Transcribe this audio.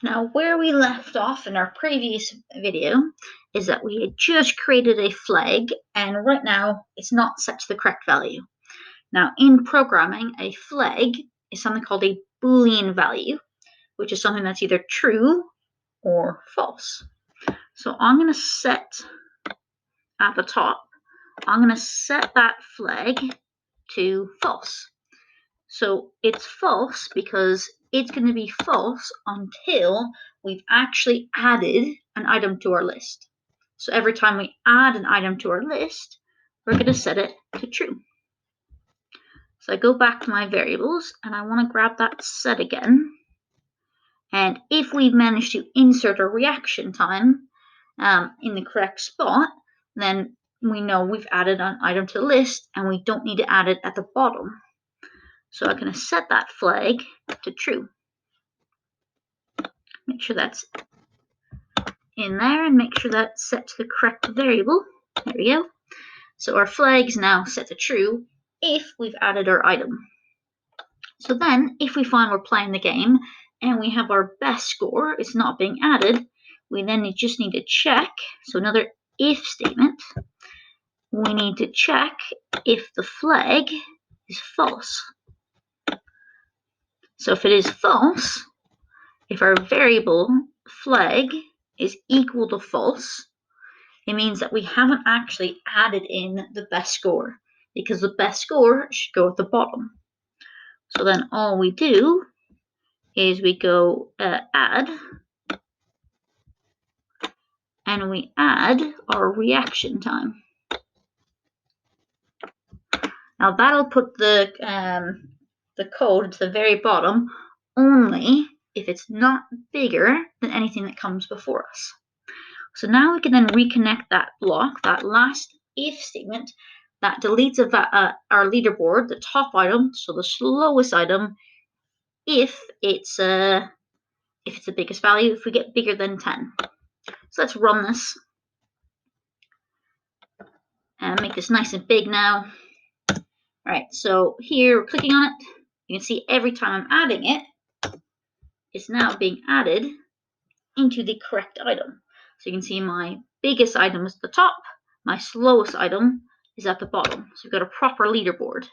Now, where we left off in our previous video is that we had just created a flag, and right now it's not set to the correct value. Now, in programming, a flag is something called a Boolean value, which is something that's either true or false. So I'm going to set at the top, I'm going to set that flag to false. So it's false because it's going to be false until we've actually added an item to our list. So every time we add an item to our list, we're going to set it to true. So I go back to my variables and I want to grab that set again. And if we've managed to insert a reaction time in the correct spot, then we know we've added an item to the list and we don't need to add it at the bottom. So I'm going to set that flag to true. Make sure that's in there and make sure that's set to the correct variable. There we go. So our flag's now set to true if we've added our item. So then if we find we're playing the game and we have our best score, it's not being added, we then just need to check. So another if statement. We need to check if the flag is false. So if it is false, if our variable flag is equal to false, it means that we haven't actually added in the best score, because the best score should go at the bottom. So then all we do is we go add, and we add our reaction time. Now that'll put the code to the very bottom only if it's not bigger than anything that comes before us. So now we can then reconnect that block, that last if statement, that deletes our leaderboard, the top item, so the slowest item, if it's the biggest value, if we get bigger than 10. So let's run this and make this nice and big now. All right, so here we're clicking on it. You can see every time I'm adding it, it's now being added into the correct item. So you can see my biggest item is at the top, my slowest item is at the bottom. So we've got a proper leaderboard.